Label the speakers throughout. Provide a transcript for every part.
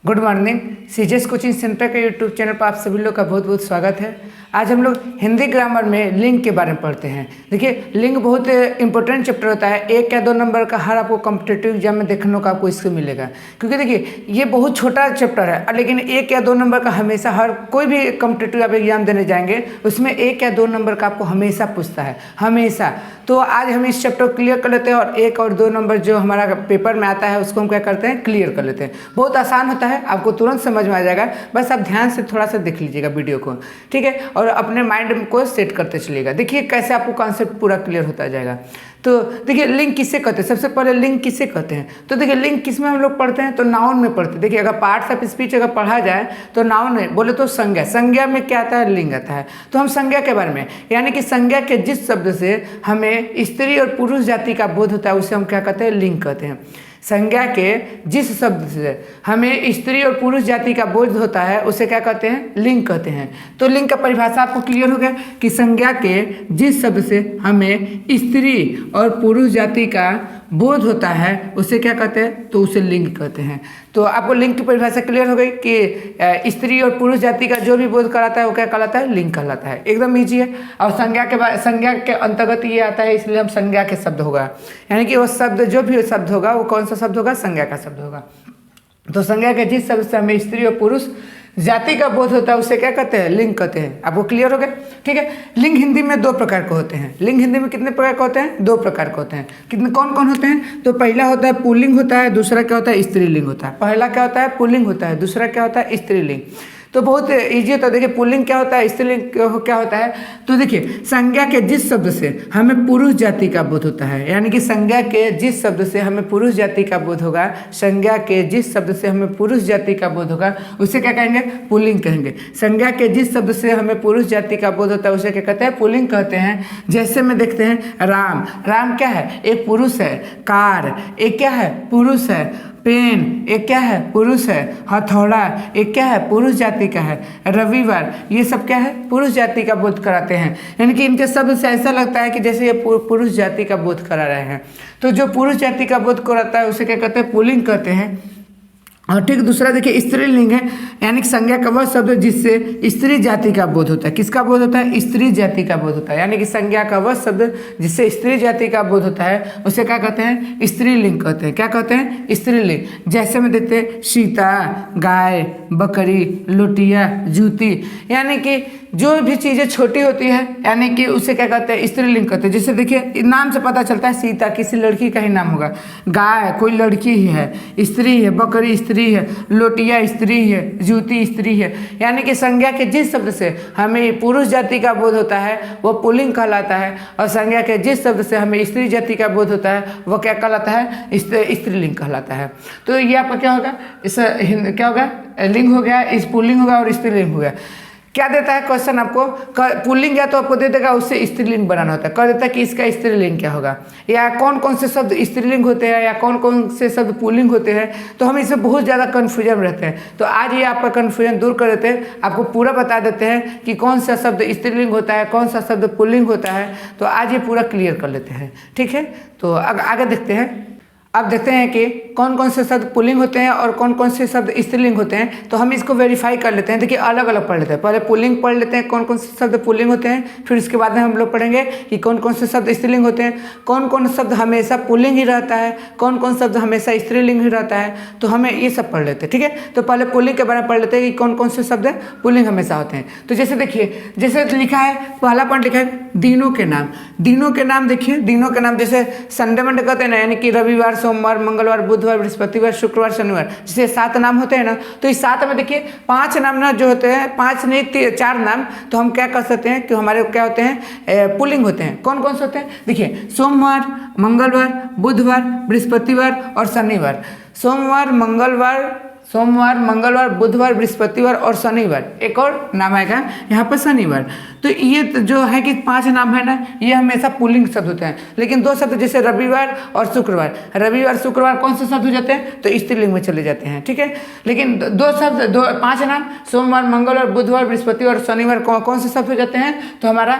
Speaker 1: Good morning. सीजेस coaching centre के YouTube channel पर आप सभी लोग का बहुत बहुत स्वागत है। आज हम लोग हिंदी ग्रामर में लिंग के बारे में पढ़ते हैं। देखिए, लिंग बहुत इंपॉर्टेंट चैप्टर होता है। 1 या 2 नंबर का हर आपको कॉम्पिटेटिव एग्जाम में देखने को आपको इससे मिलेगा, क्योंकि देखिए ये बहुत छोटा चैप्टर है, लेकिन 1 या 2 नंबर का हमेशा हर कोई भी कॉम्पिटेटिव आप एग्जाम देने जाएंगे उसमें 1 या 2 नंबर का आपको हमेशा पूछता है, हमेशा। तो आज हम इस चैप्टर को क्लियर कर लेते हैं और 1 और 2 नंबर जो हमारा पेपर में आता है उसको हम क्या करते हैं, क्लियर कर लेते हैं। बहुत आसान होता है, आपको तुरंत समझ में आ जाएगा। बस आप ध्यान से थोड़ा सा देख लीजिएगा वीडियो को, ठीक है, और अपने माइंड को सेट करते चलिएगा। देखिए कैसे आपको कॉन्सेप्ट पूरा क्लियर होता जाएगा। तो देखिए, लिंग किसे कहते हैं? सबसे पहले लिंग किसे कहते हैं? तो देखिए, लिंग किस में हम लोग पढ़ते हैं? तो नाउन में पढ़ते हैं। देखिए, अगर पार्ट्स ऑफ स्पीच अगर पढ़ा जाए तो नाउन में बोले तो संज्ञा, संज्ञा में क्या आता है? लिंग आता है। तो हम संज्ञा के बारे में, यानी कि संज्ञा के जिस शब्द से हमें स्त्री और पुरुष जाति का बोध होता है उसे हम क्या कहते हैं? लिंग कहते हैं। संज्ञा के जिस शब्द से हमें स्त्री और पुरुष जाति का बोध होता है उसे क्या कहते हैं? लिंग कहते हैं। तो लिंग का परिभाषा आपको क्लियर हो गया कि संज्ञा के जिस शब्द से हमें स्त्री और पुरुष जाति का बोध होता है उसे क्या कहते हैं? तो उसे लिंग कहते हैं। तो आपको लिंग की परिभाषा क्लियर हो गई कि स्त्री और पुरुष जाति का जो भी बोध कराता है वो क्या कहलाता है? लिंग कहलाता है। एकदम ईजी है। और संज्ञा के अंतर्गत ये आता है, इसलिए हम संज्ञा के शब्द होगा, यानी कि वो शब्द जो भी शब्द होगा वो कौन सा शब्द होगा? संज्ञा का शब्द होगा। तो संज्ञा के जिस शब्द से हमें स्त्री और पुरुष जाति का बोध होता है उसे क्या कहते हैं? लिंग कहते हैं। आपको क्लियर हो गया? ठीक है। लिंग हिंदी में 2 प्रकार के होते हैं। लिंग हिंदी में कितने प्रकार के होते हैं? 2 प्रकार के होते हैं। कितने कौन कौन होते हैं? तो पहला होता है पुल्लिंग होता है, दूसरा क्या होता है? स्त्रीलिंग होता है। पहला क्या होता है? पुल्लिंग होता है, दूसरा क्या होता है? स्त्रीलिंग। तो बहुत ईजी होता है। देखिए, पुल्लिंग क्या होता है, स्त्रीलिंग क्या होता है? तो देखिए, संज्ञा के जिस शब्द से हमें पुरुष जाति का बोध होता है, यानी कि संज्ञा के जिस शब्द से हमें पुरुष जाति का बोध होगा, संज्ञा के जिस शब्द से हमें पुरुष जाति का बोध होगा उसे क्या कहेंगे? पुल्लिंग कहेंगे। संज्ञा के जिस शब्द से हमें पुरुष जाति का बोध होता है उसे क्या कहते हैं? पुल्लिंग कहते हैं। जैसे में देखते हैं, राम, राम क्या है? एक पुरुष है। कार, एक क्या है? पुरुष है। पेन, एक क्या है? पुरुष है। हथौड़ा, एक क्या है? पुरुष जाति का है। रविवार, ये सब क्या है? पुरुष जाति का बोध कराते हैं। यानी कि इनके शब्द से ऐसा लगता है कि जैसे ये पुरुष जाति का बोध करा रहे हैं। तो जो पुरुष जाति का बोध कराता है उसे क्या कहते हैं? पुल्लिंग कहते हैं। और ठीक दूसरा देखिए, स्त्रीलिंग है, यानी कि संज्ञा का वह शब्द जिससे स्त्री जाति का बोध होता है। किसका बोध होता है? स्त्री जाति का बोध होता है। यानी कि संज्ञा का वह शब्द जिससे स्त्री जाति का बोध होता है उसे क्या कहते हैं? स्त्रीलिंग कहते हैं। क्या कहते हैं? स्त्रीलिंग। जैसे में देखते हैं, सीता, गाय, बकरी, लोटिया, जूती, यानी कि जो भी चीज़ें छोटी होती है यानी कि उसे क्या कहते हैं? स्त्रीलिंग कहते हैं। जैसे देखिए, नाम से पता चलता है सीता किसी लड़की का ही नाम होगा, गाय कोई लड़की ही है, स्त्री है, बकरी स्त्री है, लोटिया स्त्री है, जूती स्त्री है। यानी कि संज्ञा के जिस शब्द से हमें पुरुष जाति का बोध होता है वो पुल्लिंग कहलाता है, और संज्ञा के जिस शब्द से हमें स्त्री जाति का बोध होता है वो क्या कहलाता है? स्त्रीलिंग कहलाता है। तो ये आपका क्या होगा? इस क्या होगा? लिंग हो गया, इस पुल्लिंग होगा और स्त्रीलिंग हो गया। क्या देता है क्वेश्चन आपको? पुल्लिंग या तो आपको दे देगा उससे स्त्रीलिंग बनाना होता है, कह देता है कि इसका स्त्रीलिंग क्या होगा, या कौन कौन से शब्द स्त्रीलिंग होते हैं या कौन कौन से शब्द पुल्लिंग होते हैं। तो हम इसमें बहुत ज़्यादा कन्फ्यूजन रहते हैं। तो आज ये आपका कन्फ्यूजन दूर कर देते हैं, आपको पूरा बता देते हैं कि कौन सा शब्द स्त्रीलिंग होता है, कौन सा शब्द पुल्लिंग होता है। तो आज ये पूरा क्लियर कर लेते हैं, ठीक है। तो आगे देखते हैं। अब देखते हैं कि कौन कौन से शब्द पुल्लिंग होते हैं और कौन कौन से शब्द स्त्रीलिंग होते हैं। तो हम इसको वेरीफाई कर लेते हैं। देखिए, अलग अलग पढ़ लेते हैं। पहले पुल्लिंग पढ़ लेते हैं, कौन कौन से शब्द पुल्लिंग होते हैं, फिर उसके बाद में हम लोग पढ़ेंगे कि कौन कौन से शब्द स्त्रीलिंग होते हैं, कौन कौन शब्द हमेशा पुल्लिंग ही रहता है, कौन कौन शब्द हमेशा स्त्रीलिंग ही रहता है। तो हमें ये सब पढ़ लेते हैं, ठीक है। तो पहले पुल्लिंग के बारे में पढ़ लेते हैं कि कौन कौन से शब्द पुल्लिंग हमेशा होते हैं। तो जैसे देखिए, जैसे लिखा है, पहला पॉइंट लिखा है दिनों के नाम। दिनों के नाम देखिए, दिनों के नाम जैसे संडे मंडे कहते हैं ना, यानी कि रविवार, सोमवार, मंगलवार, बुधवार, बृहस्पतिवार, शुक्रवार, शनिवार, जैसे 7 नाम होते हैं ना। तो इस 7 में देखिए 5 नाम ना जो होते हैं, 5 नहीं 4 नाम, तो हम क्या कर सकते हैं कि हमारे क्या होते हैं? पुल्लिंग होते हैं। कौन कौन से होते हैं? देखिए, सोमवार, मंगलवार, बुधवार, बृहस्पतिवार और शनिवार। सोमवार, मंगलवार, बुधवार, बृहस्पतिवार और शनिवार। एक और नाम आएगा यहाँ पर शनिवार। तो ये जो है कि 5 नाम है ना, ये हमेशा पुल्लिंग शब्द होते हैं। लेकिन 2 शब्द जैसे रविवार और शुक्रवार, रविवार शुक्रवार कौन से शब्द हो जाते हैं? तो स्त्रीलिंग में चले जाते हैं, ठीक है। लेकिन 5 नाम सोमवार, मंगलवार, बुधवार, बृहस्पतिवार और शनिवार कौन से शब्द हो जाते हैं? तो हमारा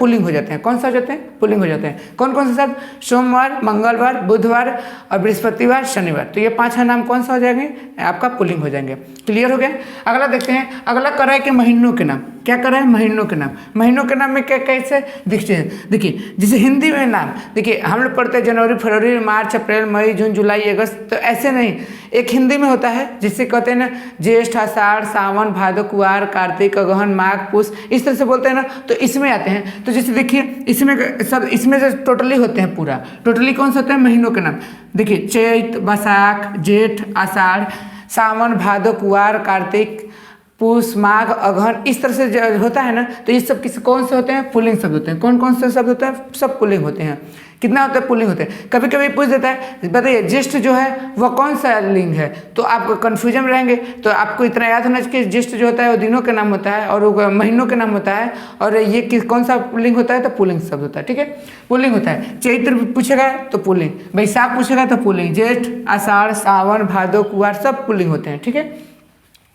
Speaker 1: पुल्लिंग हो जाते हैं। कौन सा हो जाते हैं? पुल्लिंग हो जाते हैं। कौन कौन से शब्द? सोमवार, मंगलवार, बुधवार और बृहस्पतिवार, शनिवार। तो ये 5 नाम कौन सा हो जाएंगे? आपका पुल्लिंग हो जाएंगे। क्लियर हो गया? अगला देखते हैं, अगला कर रहा है कि महीनों के नाम। क्या कर रहा है? महीनों के नाम। महीनों के नाम में क्या कैसे दिखते हैं? देखिए, जैसे हिंदी में नाम, देखिए हम लोग पढ़ते हैं जनवरी, फरवरी, मार्च, अप्रैल, मई, जून, जुलाई, अगस्त, तो ऐसे नहीं। एक हिंदी में होता है जिससे कहते हैं ना ज्येष्ठ, आषाढ़, सावन, भादो, कुआर, कार्तिक, अगहन, माघ, पुष, इस तरह से बोलते हैं ना, तो इसमें आते हैं। तो जैसे देखिए इसमें सब, इसमें जो टोटली होते हैं पूरा, टोटली कौन से होते हैं? महीनों के नाम। देखिए चैत, बैसाख, जेठ, आषाढ़, सावन, भादो, कुआर, कार्तिक, पुष, माघ, अगहन, इस तरह से जो होता है ना, तो ये सब किस कौन से होते हैं? पुल्लिंग शब्द होते हैं। कौन कौन से शब्द होते हैं? सब पुल्लिंग होते हैं। कितना होता है? पुल्लिंग होते हैं। कभी कभी पूछ देता है, बताइए ज्येष्ठ जो है वह कौन सा लिंग है? तो आप कन्फ्यूजन में रहेंगे। तो आपको इतना याद होना चाहिए कि ज्येष्ठ जो होता है वो दिनों के नाम होता है और वो महीनों के नाम होता है, और ये कौन सा पुल्लिंग होता है? तो पुल्लिंग शब्द होता है। ठीक है, पुल्लिंग होता है। चैत्र पूछेगा तो पुल्लिंग, बैसाख पूछेगा तो पुल्लिंग, जेठ, आषाढ़, सावन, भादो, कुआर, सब पुल्लिंग होते हैं। ठीक है,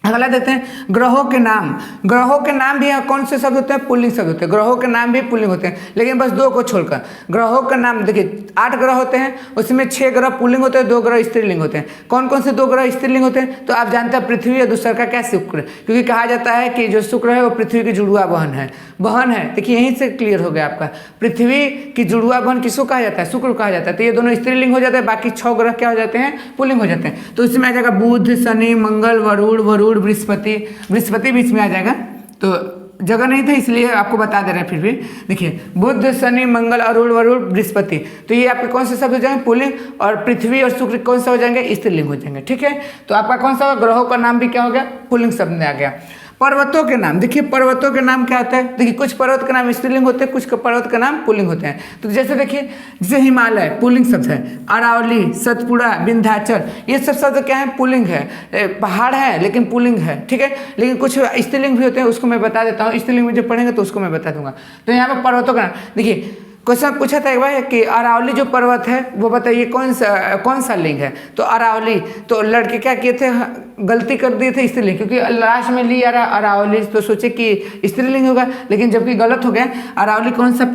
Speaker 1: अगला देखते हैं ग्रहों के नाम। ग्रहों के नाम भी कौन से शब्द होते हैं? पुल्लिंग शब्द होते हैं। ग्रहों के नाम भी पुल्लिंग होते हैं, लेकिन बस 2 को छोड़कर। ग्रहों का नाम देखिए 8 ग्रह होते हैं, उसमें 6 ग्रह पुल्लिंग होते हैं, 2 ग्रह स्त्रीलिंग होते हैं। कौन कौन से 2 ग्रह स्त्रीलिंग होते हैं? तो आप जानते हैं पृथ्वी और दूसरा का क्या? शुक्र। क्योंकि कहा जाता है कि जो शुक्र है वो पृथ्वी की जुड़वा बहन है। देखिए यहीं से क्लियर हो गया आपका। पृथ्वी की जुड़वा बहन किसको कहा जाता है? शुक्र को कहा जाता है। तो ये दोनों स्त्रीलिंग हो जाते हैं, बाकी 6 ग्रह क्या हो जाते हैं? पुल्लिंग हो जाते हैं। तो इसमें आ जाएगा बुध, शनि, मंगल, वरुण, बृहस्पति बीच में आ जाएगा। तो जगह नहीं था इसलिए आपको बता दे रहे हैं। फिर भी देखिए बुध, शनि, मंगल, वरुण, बृहस्पति, तो ये आपके कौन से शब्द हो जाएंगे? पुल्लिंग। और पृथ्वी और शुक्र कौन सा हो जाएंगे? स्त्रीलिंग हो जाएंगे। ठीक है, तो आपका कौन सा ग्रहों का नाम भी क्या हो गया? पुल्लिंग शब्द में आ गया। पर्वतों के नाम, देखिए पर्वतों के नाम क्या होता है? देखिए कुछ पर्वत के नाम स्त्रीलिंग होते हैं, कुछ पर्वत के नाम पुल्लिंग होते हैं। तो जैसे देखिए, जैसे हिमालय पुल्लिंग शब्द है, अरावली, सतपुड़ा, विंध्याचल, ये सब शब्द क्या है? पुल्लिंग है। पहाड़ है लेकिन पुल्लिंग है। ठीक है, लेकिन कुछ स्त्रीलिंग भी होते हैं, उसको मैं बता देता हूँ। स्त्रीलिंग में जब पढ़ेंगे तो उसको मैं बता दूंगा। तो यहाँ पर पर्वतों का नाम देखिए, क्वेश्चन पूछा था एक बार कि अरावली जो पर्वत है वो बताइए कौन सा लिंग है? तो अरावली, तो लड़के क्या किए थे? गलती कर दिए थे स्त्रीलिंग, क्योंकि लास्ट में ली अरावली, तो सोचे कि स्त्रीलिंग होगा, लेकिन जबकि गलत हो गया। अरावली कौन सा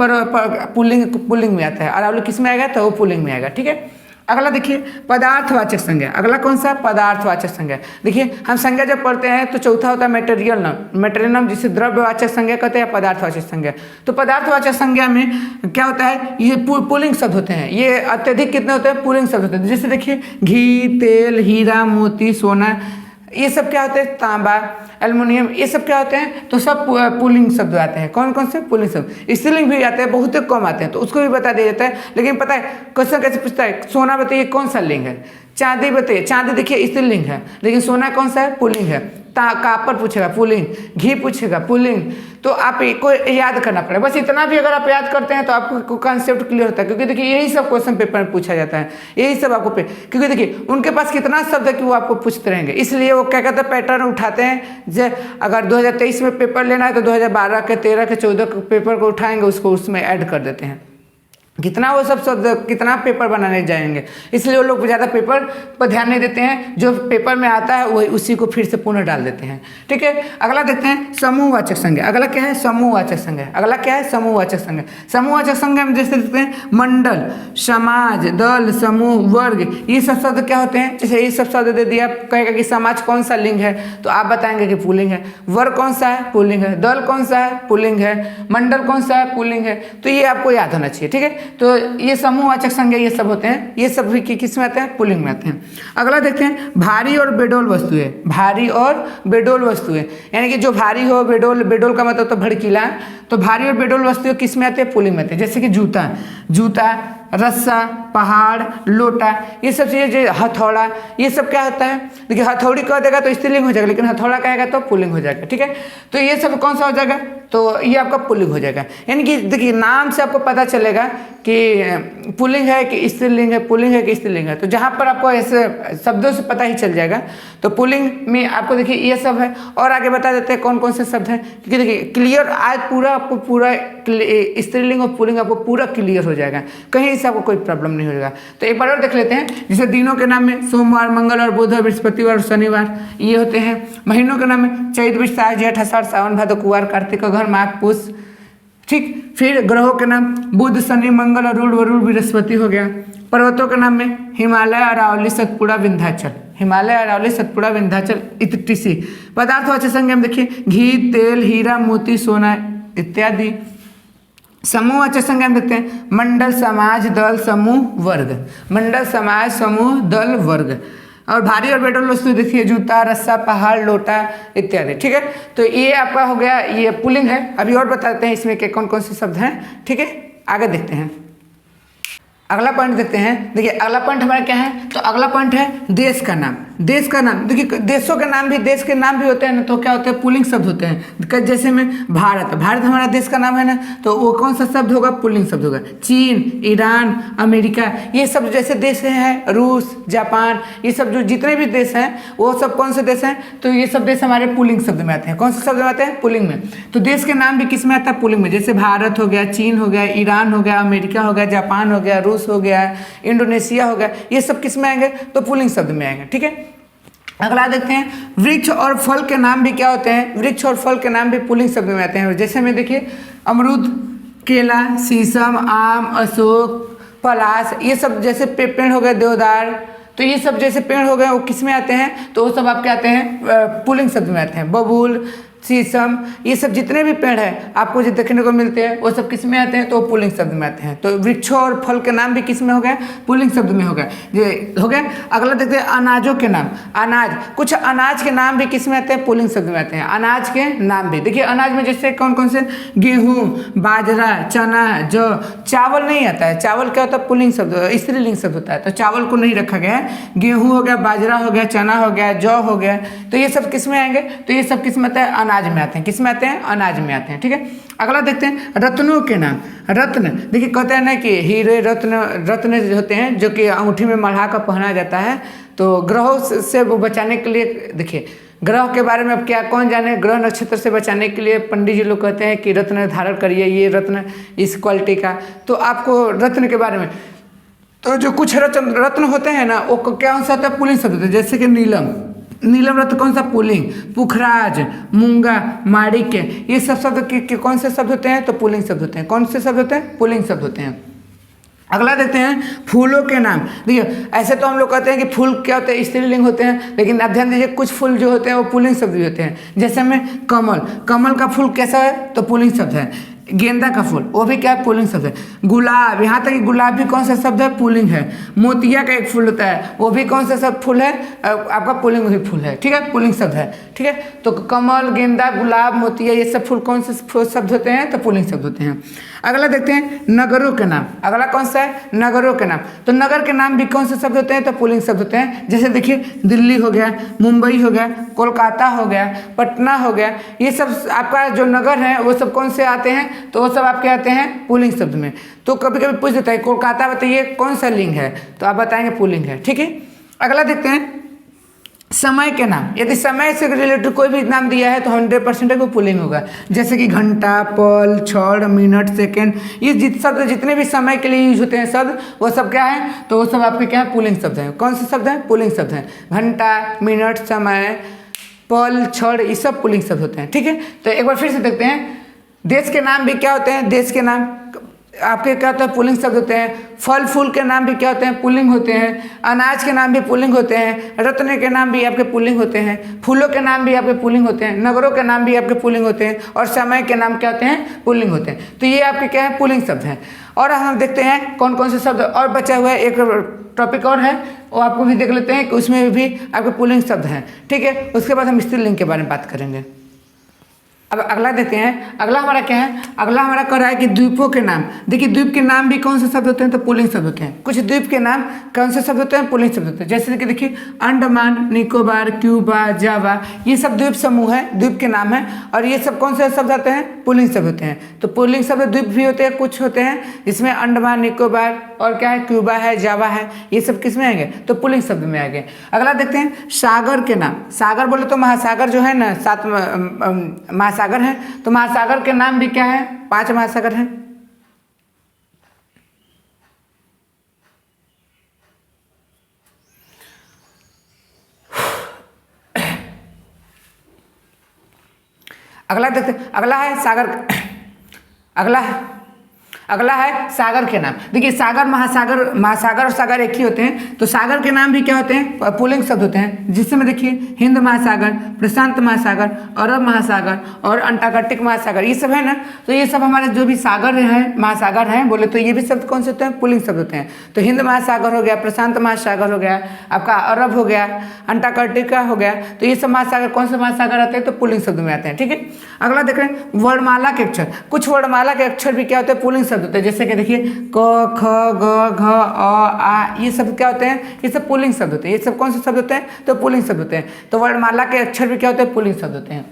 Speaker 1: पुल्लिंग में आता है? अरावली किस में आएगा? तो वो पुल्लिंग में आएगा। ठीक है, अगला देखिए पदार्थवाचक संज्ञा। अगला कौन सा? पदार्थवाचक संज्ञा। देखिए हम संज्ञा जब पढ़ते हैं तो चौथा होता है मेटेरियल नाम। मेटेरियल नाम जिसे द्रव्यवाचक संज्ञा कहते हैं, पदार्थवाचक संज्ञा। तो पदार्थवाचक संज्ञा में क्या होता है? ये पुल्लिंग शब्द होते हैं। ये अत्यधिक कितने होते हैं? पुल्लिंग शब्द होते हैं। जैसे देखिए घी, तेल, हीरा, मोती, सोना, ये सब क्या होते हैं? तांबा, एल्युमिनियम, ये सब क्या होते हैं? तो सब पुल्लिंग शब्द आते हैं। कौन कौन से? पुल्लिंग शब्द। स्त्रीलिंग भी आते हैं, बहुत कम आते हैं, तो उसको भी बता दिया जाता है। लेकिन पता है क्वेश्चन कैसे पूछता है? सोना बताइए कौन सा लिंग है? चांदी बताइए, चांदी देखिए स्त्रीलिंग है, लेकिन सोना कौन सा है? पुल्लिंग है। कापर पूछेगा पुल्लिंग, घी पूछेगा पुल्लिंग। तो आप को याद करना पड़ेगा। बस इतना भी अगर आप याद करते हैं तो आपको कॉन्सेप्ट क्लियर होता है, क्योंकि देखिए यही सब क्वेश्चन पेपर में पूछा जाता है, यही सब आपको क्योंकि देखिए उनके पास कितना शब्द है कि वो आपको पूछते रहेंगे, इसलिए वो क्या कहते हैं पैटर्न उठाते हैं। अगर 2023 में पेपर लेना है तो 2012 के, 13 के, 14 के पेपर को उठाएंगे, उसको उसमें ऐड कर देते हैं। कितना वो सब शब्द कितना पेपर बनाने जाएंगे, इसलिए वो लोग ज़्यादा पेपर पर ध्यान नहीं देते हैं। जो पेपर में आता है वही उसी को फिर से पुनः डाल देते हैं। ठीक है, अगला देखते हैं समूहवाचक संज्ञा। अगला क्या है? समूहवाचक संज्ञा। अगला क्या है? समूहवाचक संज्ञा। समूहवाचक संज्ञा में जैसे देखते हैं मंडल, समाज, दल, समूह, वर्ग, ये सब शब्द क्या होते हैं? जैसे ये सब शब्द दे दिया, कहेगा कि समाज कौन सा लिंग है, तो आप बताएंगे कि पुल्लिंग है। वर्ग कौन सा है? पुल्लिंग है। दल कौन सा है? पुल्लिंग है। मंडल कौन सा है? पुल्लिंग है। तो ये आपको याद होना चाहिए। ठीक है, तो ये समूहवाचक संज्ञा ये सब होते हैं, ये सब भी किस में आते हैं? पुल्लिंग में आते हैं। अगला देखते हैं भारी और बेडोल वस्तुएं। भारी और बेडोल वस्तुएं, यानी कि जो भारी हो, बेडोल का मतलब तो भड़कीला, तो भारी और बेडोल वस्तुएं किस में आते हैं? पुल्लिंग में आते हैं। जैसे कि जूता, रस्सा, पहाड़, लोटा, ये सब चीज़ें, जो हथौड़ा, ये सब क्या होता है? देखिए हथौड़ी कह देगा तो स्त्रीलिंग हो जाएगा, लेकिन हथौड़ा कहेगा तो पुल्लिंग हो जाएगा। ठीक है, तो ये सब कौन सा हो जाएगा? तो ये आपका पुल्लिंग हो जाएगा। यानी कि देखिए नाम से आपको पता चलेगा कि पुल्लिंग है कि स्त्रीलिंग है, पुल्लिंग है कि स्त्रीलिंग है। तो जहाँ पर आपको ऐसे शब्दों से पता ही चल जाएगा। तो पुल्लिंग में आपको देखिए ये सब है, और आगे बता देते हैं कौन कौन से शब्द हैं, क्योंकि देखिए क्लियर आज आपको पूरा स्त्रीलिंग और पुल्लिंग आपको पूरा क्लियर हो जाएगा, कहीं से आपको कोई प्रॉब्लम नहीं होगा। तो एक बार और देख लेते हैं। जैसे दिनों के नाम में सोमवार, मंगलवार, बुधवार, बृहस्पतिवार और शनिवार ये होते हैं। महीनों के नाम में चैत, वैशाख, जेठ, आषाढ़, सावन, भादो, कुआर, कार्तिक, अगहन, माघ, पुष, ठीक। फिर ग्रहों के नाम बुध, शनि, मंगल, अरुण, वरुण, बृहस्पति हो गया। पर्वतों के नाम में हिमालय, अरावली, सतपुड़ा, विंध्याचल। हिमालय, अरावली, सतपुड़ा, विंध्याचल इत्यादि। पदार्थवाचक संज्ञा में देखिए घी, तेल, हीरा, मोती, सोना इत्यादि। समूहवाचक संज्ञा में देखते हैं मंडल, समाज, दल, समूह, वर्ग। मंडल, समाज, समूह, दल, वर्ग। और भारी और मेटल वस्तु देखिए जूता, रस्सा, पहाड़, लोटा इत्यादि। ठीक है, तो ये आपका हो गया, ये पुल्लिंग है। अभी और बताते हैं इसमें के कौन कौन से शब्द हैं। ठीक है, आगे देखते हैं। अगला पॉइंट देखते हैं। देखिए अगला पॉइंट हमारा क्या है, तो अगला पॉइंट है देश का नाम। देश का नाम देखिए, देशों के नाम भी, देश के नाम भी होते हैं ना, तो क्या होते हैं, पुल्लिंग शब्द होते हैं। जैसे में भारत, भारत हमारा देश का नाम है ना, तो वो कौन सा शब्द होगा, पुल्लिंग शब्द होगा। चीन, ईरान, अमेरिका, ये सब जैसे देश हैं, रूस, जापान, ये सब जो जितने भी देश हैं वो सब कौन से देश हैं, तो ये सब देश हमारे पुल्लिंग शब्द में आते हैं। कौन से शब्द में आते हैं, पुल्लिंग में। तो देश के नाम भी किस में आता है, पुल्लिंग में। जैसे भारत हो गया, चीन हो गया, ईरान हो गया, अमेरिका हो गया, जापान हो गया, रूस हो गया, इंडोनेशिया हो गया, ये सब किस में आएंगे, तो पुल्लिंग शब्द में आएंगे। ठीक है, अगला देखते हैं वृक्ष और फल के नाम भी क्या होते हैं। वृक्ष और फल के नाम भी पुल्लिंग शब्द में आते हैं। जैसे में देखिए अमरूद, केला, शीशम, आम, अशोक, पलाश, ये सब जैसे पेड़ हो गए, देवदार, तो ये सब जैसे पेड़ हो गए वो किस में आते हैं, तो वो सब आपके आते हैं पुल्लिंग शब्द में आते हैं। बबूल, शीशम, ये सब जितने भी पेड़ हैं आपको जो देखने को मिलते हैं वो सब किस में आते हैं, तो पुल्लिंग शब्द में आते हैं। तो वृक्षों और फल के नाम भी किस में हो गए, पुल्लिंग शब्द में हो गए, ये हो गए। अगला देखते हैं अनाजों के नाम। अनाज, कुछ अनाज के नाम भी किस में आते हैं, पुल्लिंग शब्द में आते हैं। अनाज के नाम भी देखिए, अनाज में जैसे कौन कौन से, गेहूँ, बाजरा, चना, जौ। चावल नहीं आता है, चावल क्या होता है, पुल्लिंग शब्द, स्त्रीलिंग शब्द होता है, तो चावल को नहीं रखा गया है। गेहूँ हो गया, बाजरा हो गया, चना हो गया, जौ हो गया, तो ये सब किस में आएंगे, तो ये सब किस में आता है, अनाज में आते हैं। किस में आते हैं, अनाज में आते हैं। ठीक है, अगला देखते हैं रत्नों के नाम। रत्न देखिए, कहते हैं ना कि हीरे, रत्न, रत्न होते हैं जो कि अंगूठी में मढ़ा कर पहना जाता है। तो ग्रहों से वो बचाने के लिए, देखिए ग्रह के बारे में अब क्या कौन जाने, ग्रह नक्षत्र से बचाने के लिए पंडित जी लोग कहते हैं कि रत्न धारण करिए, ये रत्न इस क्वालिटी का। तो आपको रत्न के बारे में, तो जो कुछ रत्न होते हैं ना, वो क्या सा होता है, पुल्लिंग शब्द होता है। जैसे कि नीलम, नीलम रत्न कौन सा, पुल्लिंग। पुखराज, मूंगा, माणिक्य, ये सब शब्द के कौन से शब्द होते हैं, तो पुल्लिंग शब्द होते हैं। कौन से शब्द होते हैं, पुल्लिंग शब्द होते हैं। अगला देखते हैं फूलों के नाम। देखिए ऐसे तो हम लोग कहते हैं कि फूल क्या होते हैं, स्त्रीलिंग होते हैं, लेकिन आप ध्यान दीजिए कुछ फूल जो होते हैं वो पुल्लिंग शब्द भी होते हैं। जैसे में कमल, कमल का फूल कैसा है, तो पुल्लिंग शब्द है। गेंदा का फूल वो भी क्या है, पुल्लिंग शब्द है। गुलाब, यहाँ तक कि गुलाब भी कौन सा शब्द है, पुल्लिंग है। मोतिया का एक फूल होता है, वो भी कौन सा शब्द फूल है, आपका पुल्लिंग ही फूल है। ठीक है, पुल्लिंग शब्द है। ठीक है, तो कमल, गेंदा, गुलाब, मोतिया, ये सब फूल कौन से शब्द होते हैं, तो पुल्लिंग शब्द होते हैं। अगला देखते हैं नगरों के नाम। अगला कौन सा है, नगरों के नाम। तो नगर के नाम भी कौन से शब्द होते हैं, तो पुल्लिंग शब्द होते हैं। जैसे देखिए दिल्ली हो गया, मुंबई हो गया, कोलकाता हो गया, पटना हो गया, ये सब आपका जो नगर है वो सब कौन से आते हैं, तो वो सब आपके आते हैं पुल्लिंग शब्द में। तो कभी कभी पूछ देता है कोलकाता बताइए कौन सा लिंग है, तो आप बताएंगे पुल्लिंग है। ठीक है, अगला देखते हैं समय के नाम। यदि समय से रिलेटेड कोई भी नाम दिया है तो 100% वो पुल्लिंग होगा। जैसे कि घंटा, पल, क्षण, मिनट, सेकंड, ये शब्द जितने भी समय के लिए यूज होते हैं शब्द, वो सब क्या है, तो वो सब आपके क्या है, पुल्लिंग शब्द हैं। कौन से शब्द हैं, पुल्लिंग शब्द हैं। घंटा, मिनट, समय, पल, क्षण, ये सब पुल्लिंग शब्द होते हैं। ठीक है, तो एक बार फिर से देखते हैं देश के नाम भी क्या होते हैं। देश के नाम आपके क्या होता है, पुल्लिंग शब्द होते हैं। फल फूल के नाम भी क्या होते हैं, पुल्लिंग होते हैं। अनाज के नाम भी पुल्लिंग होते हैं। रत्न के नाम भी आपके पुल्लिंग होते हैं। फूलों के नाम भी आपके पुल्लिंग होते हैं। नगरों के नाम भी आपके पुल्लिंग होते हैं। और समय के नाम क्या होते हैं, पुल्लिंग होते हैं। तो ये आपके क्या है, पुल्लिंग शब्द हैं। और हम देखते हैं कौन कौन से शब्द और बचा हुआ है। एक टॉपिक और है, वो आपको भी देख लेते हैं कि उसमें भी आपके पुल्लिंग शब्द हैं। ठीक है, उसके बाद हम स्त्रीलिंग के बारे में बात करेंगे। अब अगला देते हैं। अगला हमारा क्या है, अगला हमारा कह रहा है कि द्वीपों के नाम। देखिए द्वीप के नाम भी कौन से शब्द होते हैं, तो पुल्लिंग शब्द होते हैं। कुछ द्वीप के नाम कौन से शब्द होते हैं, पुल्लिंग शब्द होते हैं। जैसे कि देखिए अंडमान, निकोबार, क्यूबा, जावा, ये सब द्वीप समूह है, द्वीप के नाम है। और ये सब कौन से शब्द आते हैं, पुल्लिंग शब्द होते हैं। तो पुल्लिंग शब्द द्वीप भी होते हैं, कुछ होते हैं जिसमें अंडमान, निकोबार और क्या है, क्यूबा है, जावा है, ये सब किस में आएंगे, तो पुल्लिंग शब्द में आएंगे। अगला देखते हैं सागर के नाम। सागर बोले तो महासागर जो है ना, 7 महासागर है। तो महासागर के नाम भी क्या है, 5 महासागर हैं। अगला देखते, अगला है सागर अगला है सागर के नाम। देखिए सागर, महासागर और सागर एक ही होते हैं, तो सागर के नाम भी क्या होते हैं, पुल्लिंग शब्द होते हैं, जिसमें देखिए हिंद महासागर, प्रशांत महासागर, अरब महासागर और अंटार्कटिक महासागर, ये सब है ना। तो ये सब हमारे जो भी सागर हैं, महासागर हैं बोले तो ये भी शब्द कौन से होते हैं, पुल्लिंग शब्द होते हैं। तो हिंद महासागर हो गया, प्रशांत महासागर हो गया, आपका अरब हो गया, अंटार्कटिका हो गया, तो ये सब महासागर कौन से महासागर आते हैं, तो पुल्लिंग शब्द में आते हैं। ठीक है, अगला देख रहे हैं वर्णमाला के अक्षर। कुछ वर्णमाला के अक्षर भी क्या होते हैं, पुल्लिंग शब्द होते हैं, जैसे कि देखिए क, ख, ग, घ, अ, आ, ये सब क्या होते हैं, ये सब पुल्लिंग शब्द होते हैं। ये सब कौन से शब्द होते हैं, तो पुल्लिंग शब्द होते हैं। तो वर्णमाला के अक्षर भी क्या होते हैं, पुल्लिंग शब्द होते हैं।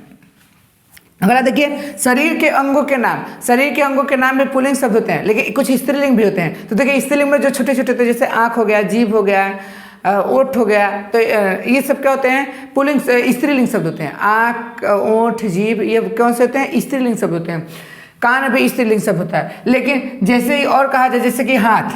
Speaker 1: अगला देखिए शरीर के अंगों के नाम। शरीर के अंगों के नाम में पुल्लिंग शब्द होते हैं, लेकिन कुछ स्त्रीलिंग भी होते हैं। तो देखिए स्त्रीलिंग में जो छोटे छोटे होते हैं, जैसे आँख हो गया, जीभ हो गया, ओठ हो गया, तो ये सब क्या होते हैं, पुल्लिंग स्त्रीलिंग शब्द होते हैं। आँख, ओठ, जीभ, ये कौन से होते हैं, स्त्रीलिंग शब्द होते हैं। कान भी स्त्रीलिंग शब्द होता है। लेकिन जैसे ही और कहा जाए, जैसे कि हाथ,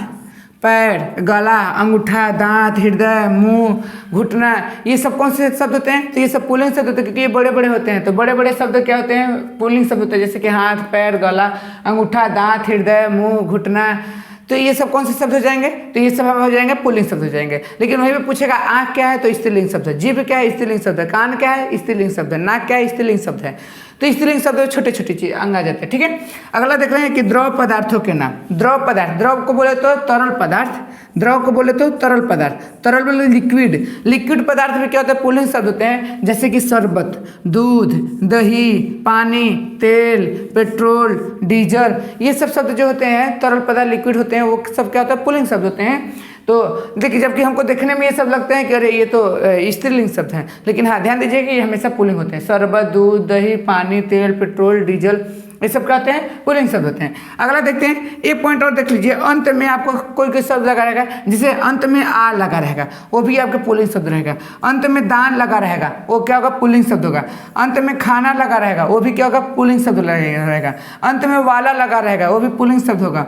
Speaker 1: पैर, गला, अंगूठा, दांत, हृदय, मुंह, घुटना, ये सब कौन से शब्द होते हैं, तो ये सब पुल्लिंग शब्द होते हैं, क्योंकि ये बड़े बड़े होते हैं। तो बड़े बड़े शब्द क्या होते हैं, पुल्लिंग शब्द होते हैं, जैसे कि हाथ, पैर, गला, अंगूठा, दांत, हृदय, मुंह, घुटना, तो ये सब कौन से शब्द हो जाएंगे, तो ये सब हो जाएंगे पुल्लिंग शब्द हो जाएंगे। लेकिन वहीं पे पूछेगा आँख क्या है, तो स्त्रीलिंग शब्द है। जीभ क्या है, स्त्रीलिंग शब्द है। कान क्या है, स्त्रीलिंग शब्द है। नाक क्या है, स्त्रीलिंग शब्द है। तो स्त्रीलिंग शब्द में छोटे छोटे चीज अंग आ जाते हैं। ठीक है, अगला देख रहे हैं कि द्रव पदार्थों के नाम। द्रव पदार्थ, द्रव को बोले तो तरल पदार्थ, द्रव को बोले तो तरल पदार्थ, तरल बोले लिक्विड। लिक्विड पदार्थ में क्या होता है, पुल्लिंग शब्द होते हैं, जैसे कि शरबत, दूध, दही, पानी, तेल, पेट्रोल, डीजल, ये सब शब्द जो होते हैं तरल पदार्थ, लिक्विड होते हैं, वो सब क्या होता है, पुल्लिंग शब्द होते हैं। तो देखिए जबकि हमको देखने में ये सब लगते हैं कि अरे ये तो स्त्रीलिंग शब्द हैं, लेकिन हाँ ध्यान दीजिए कि ये हमेशा पुल्लिंग होते हैं। शरबत, दूध, दही, पानी, तेल, पेट्रोल, डीजल, ये सब क्या होते हैं, पुल्लिंग शब्द होते हैं। अगला देखते हैं, एक पॉइंट और देख लीजिए, अंत में आपको कोई कोई शब्द लगा रहेगा, जिसे अंत में आ लगा रहेगा, वो भी आपका पुल्लिंग शब्द रहेगा। अंत में दान लगा रहेगा, वो क्या होगा, पुल्लिंग शब्द होगा। अंत में खाना लगा रहेगा, वो भी क्या होगा, पुल्लिंग शब्द रहेगा। अंत में वाला लगा रहेगा, वो भी पुल्लिंग शब्द होगा।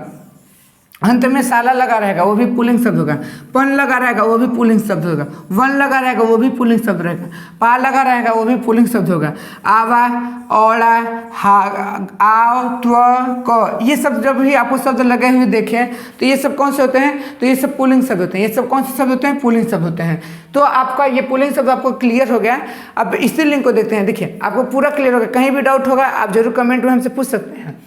Speaker 1: अंत में साला लगा रहेगा, वो भी पुल्लिंग शब्द होगा। पन लगा रहेगा, वो भी पुल्लिंग शब्द होगा। वन लगा रहेगा, वो भी पुल्लिंग शब्द रहेगा। पा लगा रहेगा, वो भी पुल्लिंग शब्द होगा। आवा, औड़ा, हा, आव, त्व, क, ये सब जब भी आपको शब्द लगे हुए देखें तो ये सब कौन से होते हैं, तो ये सब पुल्लिंग शब्द होते हैं। ये सब कौन से शब्द होते हैं, पुल्लिंग शब्द होते हैं। तो आपका ये पुल्लिंग शब्द आपको क्लियर हो गया। अब स्त्रीलिंग को देखते हैं। देखिए आपको पूरा क्लियर हो गया, कहीं भी डाउट होगा आप जरूर कमेंट में हमसे पूछ सकते हैं।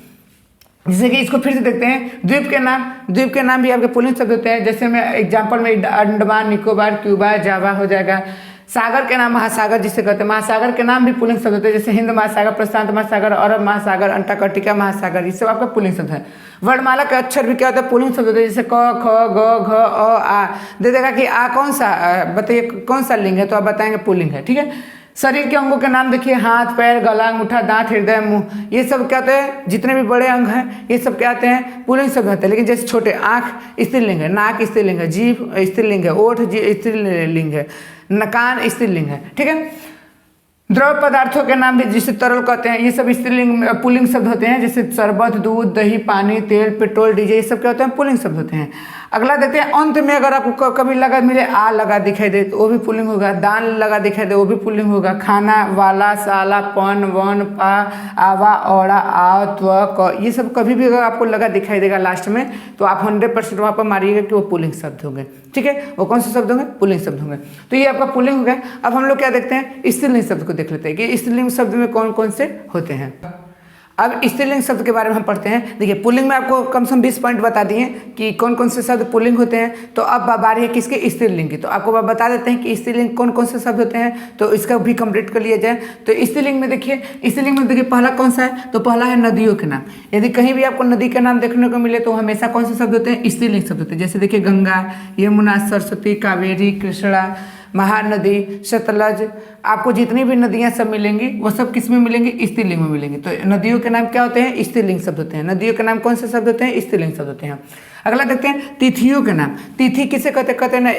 Speaker 1: जैसे कि इसको फिर से देखते हैं, द्वीप के नाम। द्वीप के नाम भी आपके पुल्लिंग शब्द होते हैं, जैसे मैं एग्जांपल में अंडमान, निकोबार, क्यूबा, जावा हो जाएगा। सागर के नाम महासागर जिसे कहते हैं, महासागर के नाम भी पुल्लिंग शब्द होते हैं, जैसे हिंद महासागर, प्रशांत महासागर, अरब महासागर, अंटार्कटिका महासागर, ये सब आपका पुल्लिंग शब्द है। वर्णमाला के अक्षर भी क्या होता है, पुल्लिंग शब्द होते हैं, जैसे क, ख, ग, घ, अ, आ। दे देगा कि आ कौन सा, बताइए कौन सा लिंग है, तो आप बताएंगे पुल्लिंग है। ठीक है, शरीर के अंगों के नाम देखिए, हाथ, पैर, गला, अंगूठा, दांत, हृदय, मुंह, ये सब क्या होते हैं, जितने भी बड़े अंग हैं ये सब क्या आते हैं, पुल्लिंग शब्द होते हैं। लेकिन जैसे छोटे, आँख स्त्रीलिंग है, नाक स्त्रीलिंग है, जीभ स्त्रीलिंग है, ओठ स्त्रीलिंग है, कान स्त्रीलिंग है। ठीक है, द्रव पदार्थों के नाम भी जिसे तरल कहते हैं, ये सब स्त्रीलिंग पुल्लिंग शब्द होते हैं, जैसे शरबत, दूध, दही, पानी, तेल, पेट्रोल, डीजल, ये सब क्या होते हैं, पुल्लिंग शब्द होते हैं। अगला देखते हैं, अंत में अगर आपको कभी लगा मिले आ लगा दिखाई दे तो वो भी पुल्लिंग होगा। दान लगा दिखाई दे वो भी पुल्लिंग होगा। खाना, वाला, साला, पन, वन, पा, आवा, औड़ा, आव, त्व, क, ये सब कभी भी अगर आपको लगा दिखाई देगा लास्ट में, तो आप 100% वहाँ पर मारिएगा कि वो पुल्लिंग शब्द होंगे। ठीक है, वो कौन से शब्द होंगे, पुल्लिंग शब्द होंगे। तो ये आपका पुल्लिंग हो गया। अब हम लोग क्या देखते हैं, स्त्रीलिंग शब्द को देख लेते हैं कि स्त्रीलिंग शब्द में कौन कौन से होते हैं। अब स्त्रीलिंग शब्द के बारे में हम पढ़ते हैं। देखिए पुल्लिंग में आपको कम से कम 20 पॉइंट बता दिए कि कौन कौन से शब्द पुल्लिंग होते हैं। तो अब बारी है किसके, स्त्रीलिंग की। तो आपको बता देते हैं कि स्त्रीलिंग कौन कौन से शब्द होते हैं, तो इसका भी कंप्लीट कर लिया जाए। तो स्त्रीलिंग में देखिए पहला कौन सा है, तो पहला है नदियों के नाम। यदि कहीं भी आपको नदी के नाम देखने को मिले तो हमेशा कौन से शब्द होते हैं, स्त्रीलिंग शब्द होते हैं। जैसे देखिए गंगा, यमुना, सरस्वती, कावेरी, कृष्णा, महानदी, सतलज, आपको जितनी भी नदियां सब मिलेंगी वो सब किस में मिलेंगी, स्त्रीलिंग में मिलेंगी। तो नदियों के नाम क्या होते हैं, स्त्रीलिंग शब्द होते हैं। नदियों के नाम कौन से शब्द होते हैं, स्त्रीलिंग शब्द होते हैं। अगला देखते हैं तिथियों के नाम। तिथि किसे कहते हैं ना,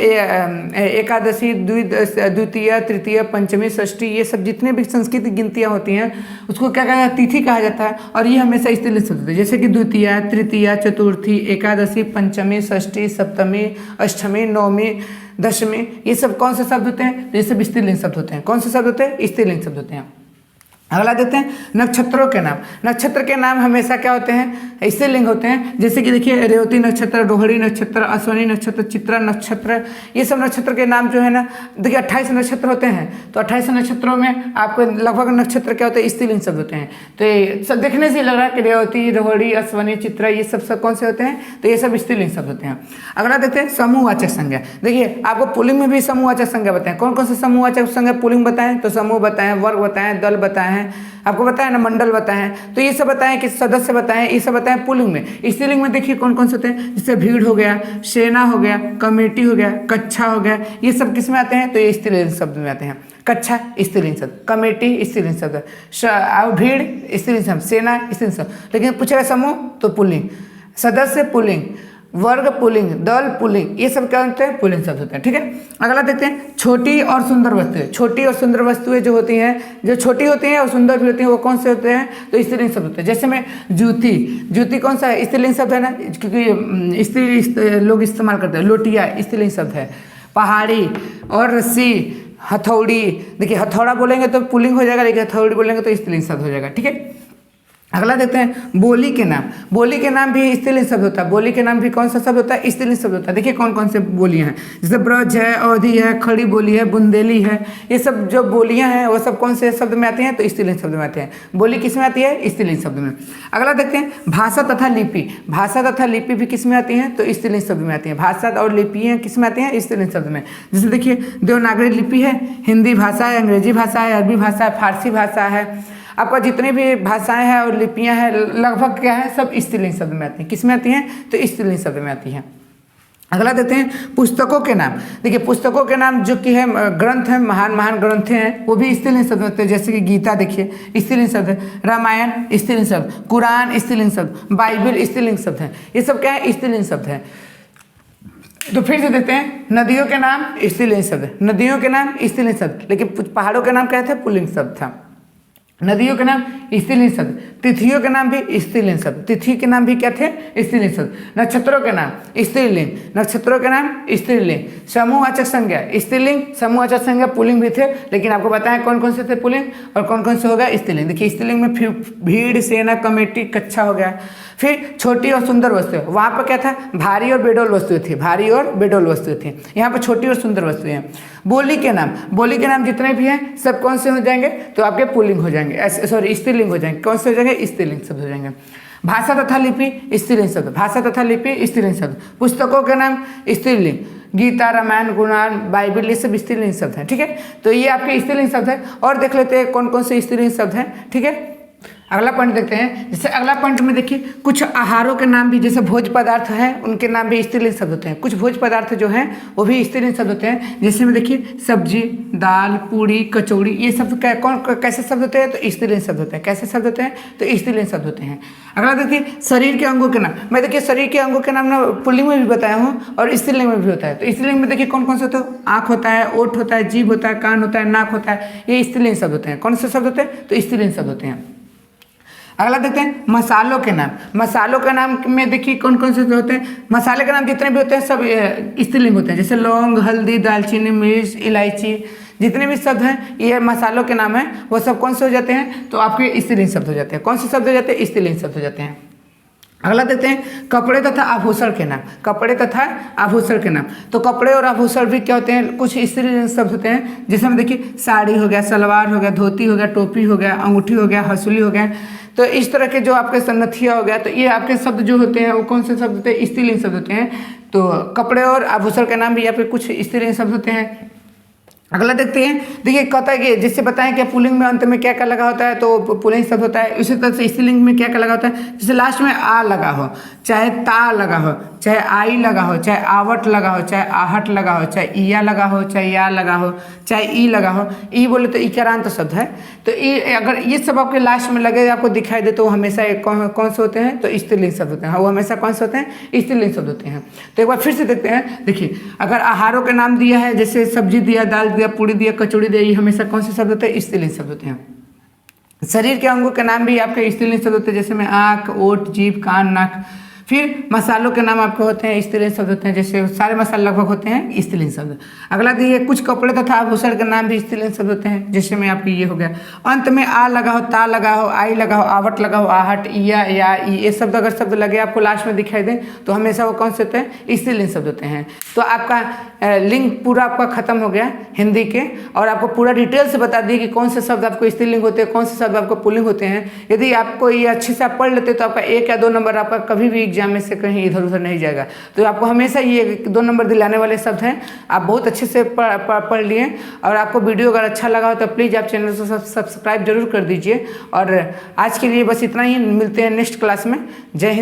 Speaker 1: एकादशी, द्वितीय, तृतीय, पंचमी, षष्ठी, ये सब जितने भी संस्कृत गिनतियाँ होती हैं उसको क्या कहा जाता है, तिथि कहा जाता है। और ये हमेशा स्त्रीलिंग शब्द होते हैं, जैसे कि द्वितीय, तृतीय, चतुर्थी, एकादशी, पंचमी, षष्ठी, सप्तमी, अष्टमी, नवमी, दशमी, ये सब कौन से शब्द होते हैं, ये सब स्त्रीलिंग शब्द होते हैं। कौन से शब्द होते हैं, स्त्रीलिंग शब्द होते हैं। अगला देखते हैं नक्षत्रों के नाम। नक्षत्र के नाम हमेशा क्या होते हैं, स्त्रीलिंग होते हैं। जैसे कि देखिए रेवती नक्षत्र, रोहिणी नक्षत्र, अश्विनी नक्षत्र, चित्रा नक्षत्र, ये सब नक्षत्र के नाम जो है ना, देखिए 28 नक्षत्र होते हैं। तो 28 नक्षत्रों में आपको लगभग नक्षत्र क्या होते हैं, स्त्रीलिंग शब्द होते हैं। तो ये सब देखने से लग रहा है कि रेवती, रोहिणी, अश्विनी, चित्रा ये सब कौन से होते हैं, तो ये सब स्त्रीलिंग शब्द होते हैं। अगला देखते हैं समूहवाचक संज्ञा। देखिए आपको पुल्लिंग में भी समूहवाचक संज्ञा बताएं। कौन कौन से समूहवाचक संज्ञा पुल्लिंग बताएं, तो समूह बताएं, वर्ग बताएं, दल बताएं, आपको बताया ना मंडल बताएं। तो ये सब बताएं कि सदस्य बताएं, ये सब बताएं पुल्लिंग में। स्त्रीलिंग में देखिए कौन कौन से होते हैं, जैसे भीड़ हो गया, सेना हो गया, कमेटी हो गया, कक्षा हो गया, ये सब किस में आते हैं, तो ये स्त्रीलिंग शब्द में आते हैं। कक्षा स्त्रीलिंग शब्द, कमेटी स्त्रीलिंग शब्द, भीड़ स्त्रीलिंग शब्द, सेना स्त्रीलिंग शब्द। लेकिन पूछेगा समूह तो पुल्लिंग, सदस्य पुल्लिंग, वर्ग पुल्लिंग, दल पुल्लिंग, ये सब क्या होते हैं, पुल्लिंग शब्द होते हैं। ठीक है, अगला देखते हैं छोटी और सुंदर वस्तुएं। छोटी और सुंदर वस्तुएं जो होती हैं, जो छोटी होती हैं और सुंदर भी होती हैं, वो कौन से होते हैं, तो स्त्रीलिंग शब्द होते हैं। जैसे में जूती, जूती कौन सा है, स्त्रीलिंग शब्द है ना, क्योंकि स्त्री लोग इस्तेमाल करते हैं। लोटिया स्त्रीलिंग शब्द है। पहाड़ी और रस्सी, हथौड़ी, देखिए हथौड़ा बोलेंगे तो पुल्लिंग हो जाएगा, लेकिन हथौड़ी बोलेंगे तो स्त्रीलिंग शब्द हो जाएगा। ठीक है, अगला देखते हैं बोली के नाम। बोली के नाम भी स्त्रीलिंग शब्द होता है। बोली के नाम भी कौन सा शब्द होता है, स्त्रीलिंग शब्द होता है। देखिए कौन कौन से बोलियां हैं, जैसे ब्रज है, अवधि है, खड़ी बोली है, बुंदेली है, ये सब जो बोलियां हैं वो सब कौन से शब्द में आती हैं, तो स्त्रीलिंग शब्द में आते हैं। बोली किस में आती है, स्त्रीलिंग शब्द में। अगला देखते हैं भाषा तथा लिपि। भाषा तथा लिपि भी किस में आती हैं, तो स्त्रीलिंग शब्द में आती है। भाषा और लिपियाँ किस में आती हैं, स्त्रीलिंग शब्द में। जैसे देखिए देवनागरी लिपि है, हिंदी भाषा है, अंग्रेजी भाषा है, अरबी भाषा है, फारसी भाषा है। आपका जितने भी भाषाएं हैं और लिपियां हैं लगभग क्या है, सब स्त्रीलिंग शब्द में आती हैं। किस में आती हैं, तो स्त्रीलिंग शब्द में आती हैं। अगला देते हैं पुस्तकों के नाम। देखिए पुस्तकों के नाम जो कि है ग्रंथ हैं, महान महान ग्रंथ हैं, वो भी स्त्रीलिंग शब्द होते हैं। जैसे कि गीता देखिए स्त्रीलिंग शब्द है, रामायण स्त्रीलिंग शब्द, कुरान स्त्रीलिंग शब्द, बाइबल स्त्रीलिंग शब्द है। ये सब क्या है, स्त्रीलिंग शब्द है। तो फिर से देते हैं नदियों के नाम स्त्रीलिंग शब्द, नदियों के नाम स्त्रीलिंग शब्द, लेकिन पहाड़ों के नाम क्या थे, पुल्लिंग शब्द था। नदियों के नाम स्त्रीलिंग शब्द, तिथियों के नाम भी स्त्रीलिंग शब्द, तिथि के नाम भी क्या थे, स्त्रीलिंग शब्द। नक्षत्रों के नाम स्त्रीलिंग, नक्षत्रों के नाम स्त्रीलिंग। समूहवाचक संज्ञा स्त्रीलिंग, समूहवाचक संज्ञा पुल्लिंग भी थे, लेकिन आपको बताएं कौन कौन से थे पुल्लिंग और कौन कौन से होगा स्त्रीलिंग। देखिए स्त्रीलिंग में भीड़, सेना, कमेटी, कक्षा हो गया। फिर छोटी और सुंदर वस्तुएं, वहाँ पर क्या था, भारी और बेडौल वस्तुएं थी, भारी और बेडौल वस्तुएं थी। यहाँ पर छोटी और सुंदर वस्तुएं हैं। बोली के नाम, बोली के नाम जितने भी हैं सब कौन से हो जाएंगे, तो आपके पुल्लिंग हो जाएंगे, सॉरी स्त्रीलिंग हो जाएंगे। कौन से हो जाएंगे, स्त्रीलिंग शब्द हो जाएंगे। भाषा तथा लिपि स्त्रीलिंग शब्द, भाषा तथा लिपि स्त्रीलिंग शब्द। पुस्तकों के नाम स्त्रीलिंग, गीता, रामायण, कुरान, बाइबल, ये सब स्त्रीलिंग शब्द हैं। ठीक है, तो ये आपके स्त्रीलिंग शब्द है। और देख लेते हैं कौन कौन से स्त्रीलिंग शब्द हैं। ठीक है, अगला पॉइंट देखते हैं। जैसे अगला पॉइंट में देखिए कुछ आहारों के नाम भी, जैसे भोज पदार्थ हैं उनके नाम भी स्त्रीलिंग शब्द होते हैं। कुछ भोज पदार्थ जो हैं वो भी स्त्रीलिंग शब्द होते हैं। जैसे में देखिए सब्जी, दाल, पूड़ी, कचौड़ी, ये सब कौन कैसे शब्द होते हैं, तो स्त्रीलिंग शब्द होते हैं। कैसे शब्द होते हैं, तो स्त्रीलिंग शब्द होते हैं। अगला देखिए शरीर के अंगों के नाम। मैं देखिए शरीर के अंगों के नाम ना पुल्लिंग में भी बताया हूँ और स्त्रीलिंग में भी होता है। तो स्त्रीलिंग में देखिए कौन कौन से होते हैं, आँख होता है, ओठ होता है, जीभ होता है, कान होता है, नाक होता है, ये स्त्रीलिंग शब्द होते हैं। कौन से शब्द होते हैं, तो स्त्रीलिंग शब्द होते हैं। अगला देखते हैं मसालों के नाम। मसालों के नाम में देखिए कौन कौन से होते हैं, मसाले के नाम जितने भी होते हैं सब स्त्रीलिंग होते हैं। जैसे लौंग, हल्दी, दालचीनी, मिर्च, इलायची, जितने भी शब्द हैं ये मसालों के नाम हैं, वो सब कौन से हो जाते हैं, तो आपके स्त्रीलिंग शब्द हो जाते हैं। कौन से शब्द हो जाते हैं, स्त्रीलिंग शब्द हो जाते हैं। अगला देखते हैं कपड़े तथा आभूषण के नाम। कपड़े तथा आभूषण के नाम, तो कपड़े और आभूषण भी क्या होते हैं, कुछ स्त्रीलिंग शब्द होते हैं। जैसे हम देखिए साड़ी हो गया, सलवार हो गया, धोती हो गया, टोपी हो गया, अंगूठी हो गया, हसूली हो गया। तो इस तरह के जो आपके सन्नथिया हो गया, तो ये आपके शब्द जो होते हैं वो कौन से शब्द होते हैं, स्त्रीलिंग शब्द होते हैं। तो कपड़े और आभूषण के नाम भी यहाँ पे कुछ स्त्रीलिंग शब्द होते हैं। अगला देखते हैं, देखिए कहता है कि जिससे बताएं कि पुल्लिंग में अंत में क्या क्या लगा होता है, तो पुल्लिंग शब्द होता है। उसी तरह से स्त्रीलिंग में क्या क्या लगा होता है, जैसे लास्ट में आ लगा हो, चाहे ता लगा हो, चाहे आई लगा हो, चाहे आवट लगा हो, चाहे आहट लगा हो, चाहे ईया लगा हो, चाहे या लगा हो, चाहे ई लगा हो। ई बोले तो इकारांत शब्द है। तो ई अगर ये सब आपके लास्ट में लगे आपको दिखाई दे तो हमेशा कौन से होते हैं, तो स्त्रीलिंग शब्द होते हैं। वो हमेशा कौन से होते हैं, स्त्रीलिंग शब्द होते हैं। तो एक बार फिर से देखते हैं। देखिए अगर आहारों के नाम दिया है, जैसे सब्जी दिया, दाल दिया, पूड़ी दिया, कचौड़ी दिया, ये हमेशा कौन से शब्द होते हैं, स्त्रीलिंग शब्द होते हैं। शरीर के अंगों के नाम भी आपके स्त्रीलिंग शब्द होते हैं। जैसे में आँख, ओठ, जीभ, कान, नाक। फिर मसालों के नाम आपके होते हैं स्त्रीलिंग शब्द होते हैं, जैसे सारे मसाले लगभग होते हैं स्त्रीलिंग शब्द। अगला दिए कुछ कपड़े तथा आभूषण के नाम भी स्त्रीलिंग शब्द होते हैं, जैसे में आपकी ये हो गया। अंत में आ लगा हो, ता लगा हो, आई लगा हो, आवट लगा हो, आहट, या ई, ये शब्द अगर शब्द लगे आपको लास्ट में दिखाई दे तो हमेशा वो कौन से होते हैं? स्त्रीलिंग शब्द होते हैं। तो आपका लिंग पूरा आपका खत्म हो गया हिंदी के, और आपको पूरा डिटेल से बता दिए कि कौन से शब्द आपको स्त्रीलिंग होते हैं, कौन से शब्द आपको पुल्लिंग होते हैं। यदि आपको ये अच्छे से आप पढ़ लेते तो आपका 1 या 2 नंबर आपका कभी भी एग्जाम में से कहीं इधर उधर नहीं जाएगा। तो आपको हमेशा ये 2 नंबर दिलाने वाले शब्द हैं, आप बहुत अच्छे से पढ़ लिए। और आपको वीडियो अगर अच्छा लगा हो तो प्लीज़ आप चैनल को सब्सक्राइब जरूर कर दीजिए। और आज के लिए बस इतना ही, मिलते हैं नेक्स्ट क्लास में। जय हिंद।